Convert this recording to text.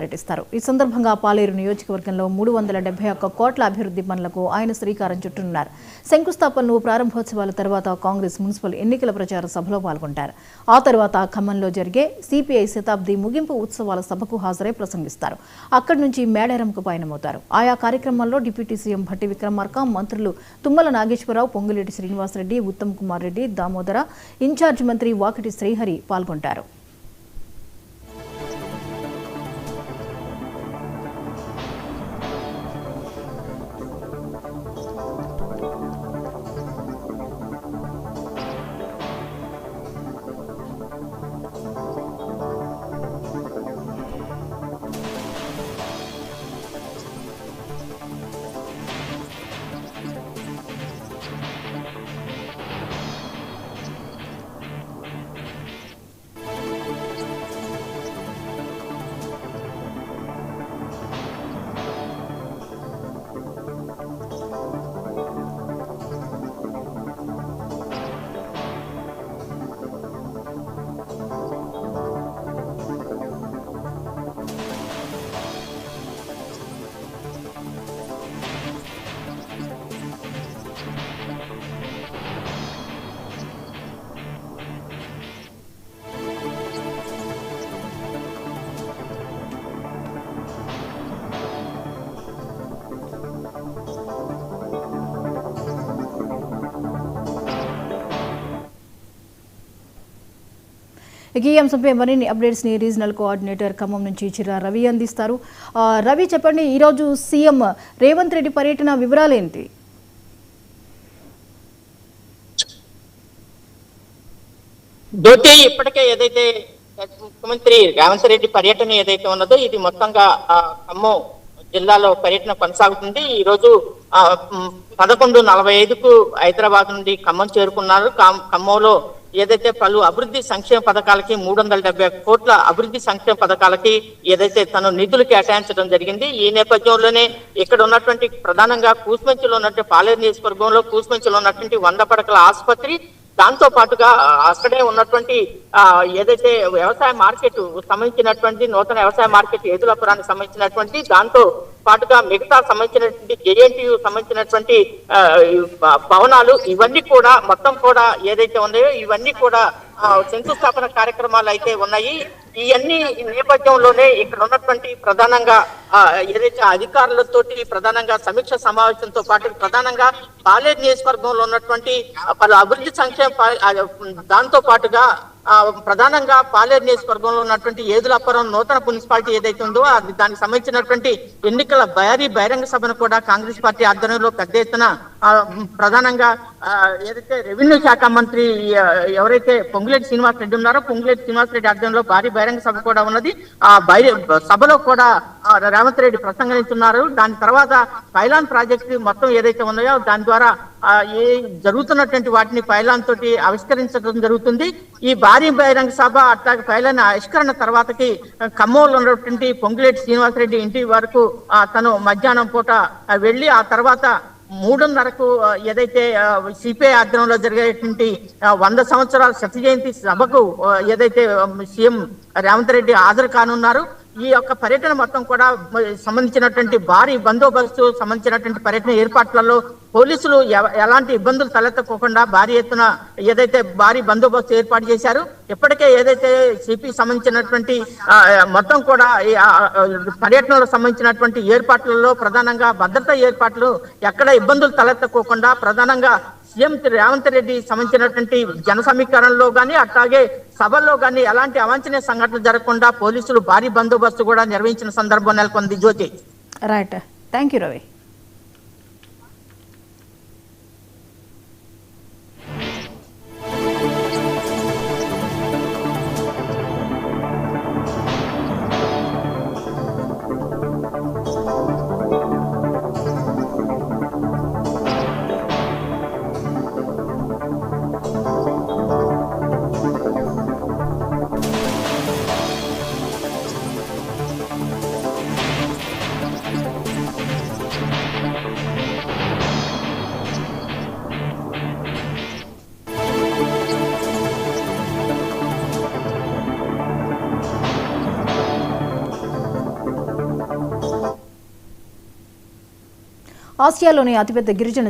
పర్యటిస్తారు. ఈ సందర్భంగా పాలేరు నియోజకవర్గంలో 371 కోట్ల అభివృద్ధి పనులకు ఆయన శ్రీకారం చుట్టనున్నారు. శంకుస్థాపనలు, ప్రారంభోత్సవాల తర్వాత కాంగ్రెస్ మున్సిపల్ ఎన్నికల ప్రచార సభలో పాల్గొంటారు. ఆ తర్వాత ఖమ్మంలో జరిగే సిపిఐ శతాబ్ది ముగింపు ఉత్సవాల సభకు హాజరై ప్రసంగిస్తారు. అక్కడి నుంచి మేడారంకు పయనమవుతారు. ఆయా కార్యక్రమాల్లో డిప్యూటీ సీఎం భట్టి విక్రమార్క, మంత్రులు తుమ్మల నాగేశ్వరరావు, పొంగులేటి శ్రీనివాసరెడ్డి, ఉత్తమ్ కుమార్ రెడ్డి, దామోదర, ఇన్ఛార్జ్ మంత్రి వాకిటి శ్రీహరి పాల్గొంటారు. ఈ అంశంపై మరిన్ని అప్డేట్స్ ని రీజనల్ కోఆర్డినేటర్ ఖమ్మం నుంచి చిరా రవి అందిస్తారు. రవి, చెప్పండి, ఈరోజు సీఎం రేవంత్ రెడ్డి పర్యటన వివరాలేంటి? జ్యోతి, ఇప్పటికే ఏదైతే ముఖ్యమంత్రి రేవంత్ రెడ్డి పర్యటన ఏదైతే ఉన్నదో ఇది మొత్తంగా ఖమ్మం జిల్లాలో పర్యటన కొనసాగుతుంది. ఈ రోజు 11:45కు హైదరాబాద్ నుండి ఖమ్మం చేరుకున్నారు. ఖమ్మంలో ఏదైతే పలు అభివృద్ధి సంక్షేమ పథకాలకి 371 కోట్ల అభివృద్ధి సంక్షేమ పథకాలకి ఏదైతే తను నిధులు కేటాయించడం జరిగింది. ఈ నేపథ్యంలోనే ఇక్కడ ఉన్నటువంటి ప్రధానంగా కూసుమంచిలో ఉన్నటువంటి పాలేరు నియోజకవర్గంలో కూసుమంచిలో ఉన్నటువంటి 100 పడకల ఆసుపత్రి, దాంతో పాటుగా అక్కడే ఉన్నటువంటి ఏదైతే వ్యవసాయ మార్కెట్ సంబంధించినటువంటి నూతన వ్యవసాయ మార్కెట్ ఏదులాపురానికి సంబంధించినటువంటి, దాంతో పాటుగా మిగతా సంబంధించినటువంటి జేఎన్టీయు సంబంధించినటువంటి భవనాలు, ఇవన్నీ కూడా మొత్తం కూడా ఏదైతే ఉన్నాయో ఇవన్నీ కూడా శంకుస్థాపన కార్యక్రమాలు అయితే ఉన్నాయి. ఇవన్నీ నేపథ్యంలోనే ఇక్కడ ఉన్నటువంటి ప్రధానంగా ఏదైతే అధికారులతోటి ప్రధానంగా సమీక్ష సమావేశంతో పాటు ప్రధానంగా పాలేరు నియోజకవర్గంలో ఉన్నటువంటి పలు అభివృద్ధి సంక్షేమ దాంతో పాటుగా ప్రధానంగా పాలేరు నియోజకవర్గంలో ఉన్నటువంటి ఏదులాపురం నూతన మున్సిపాలిటీ ఏదైతే ఉందో దానికి సంబంధించినటువంటి ఎన్నికల భారీ బహిరంగ సభను కూడా కాంగ్రెస్ పార్టీ ఆధ్వర్యంలో పెద్ద ఎత్తున ప్రధానంగా ఏదైతే రెవెన్యూ శాఖ మంత్రి ఎవరైతే పొంగులేటి శ్రీనివాసరెడ్డి ఉన్నారో పొంగులేటి శ్రీనివాసరెడ్డి ఆధ్వర్యంలో భారీ బహిరంగ సభ కూడా ఉన్నది. ఆ సభలో కూడా రేవంత్ రెడ్డి ప్రసంగిస్తున్నారు. దాని తర్వాత పైలాన్ ప్రాజెక్టు మొత్తం ఏదైతే ఉన్నాయో దాని ద్వారా ఏ జరుగుతున్నటువంటి వాటిని పైలాన్ తోటి ఆవిష్కరించడం జరుగుతుంది. ఈ భారీ బహిరంగ సభ అట్లాగే పైలాన్ ఆవిష్కరణ తర్వాతకి ఖమ్మంలో ఉన్నటువంటి పొంగులేటి శ్రీనివాసరెడ్డి ఇంటి వరకు తను మధ్యాహ్నం పూట వెళ్ళి ఆ తర్వాత 3:30కు ఏదైతే సిపిఐ ఆధ్వర్యంలో జరిగేటువంటి 100 సంవత్సరాల శత జయంతి సభకు ఏదైతే సీఎం రేవంత్ రెడ్డి హాజరు కానున్నారు. ఈ యొక్క పర్యటన మొత్తం కూడా సంబంధించినటువంటి భారీ బందోబస్తు సంబంధించినటువంటి పర్యటన ఏర్పాట్లలో పోలీసులు ఎలాంటి ఇబ్బందులు తలెత్తకోకుండా భారీ ఎత్తున ఏదైతే భారీ బందోబస్తు ఏర్పాటు చేశారు. ఇప్పటికే ఏదైతే సిపి సంబంధించినటువంటి మొత్తం కూడా పర్యటనలకు సంబంధించినటువంటి ఏర్పాట్లలో ప్రధానంగా భద్రతా ఏర్పాట్లు ఎక్కడ ఇబ్బందులు తలెత్తకోకుండా ప్రధానంగా సీఎం రేవంత్ రెడ్డి సంబంధించినటువంటి జన సమీకరణలో కానీ అట్లాగే సభల్లో కానీ ఎలాంటి అవాంఛనీయ సంఘటనలు జరగకుండా పోలీసులు భారీ బందోబస్తు కూడా నిర్వహించిన సందర్భం నెలకొంది. జ్యోతి, రైట్, థ్యాంక్ యూ రవి. ఆసియాలోని అతిపెద్ద గిరిజన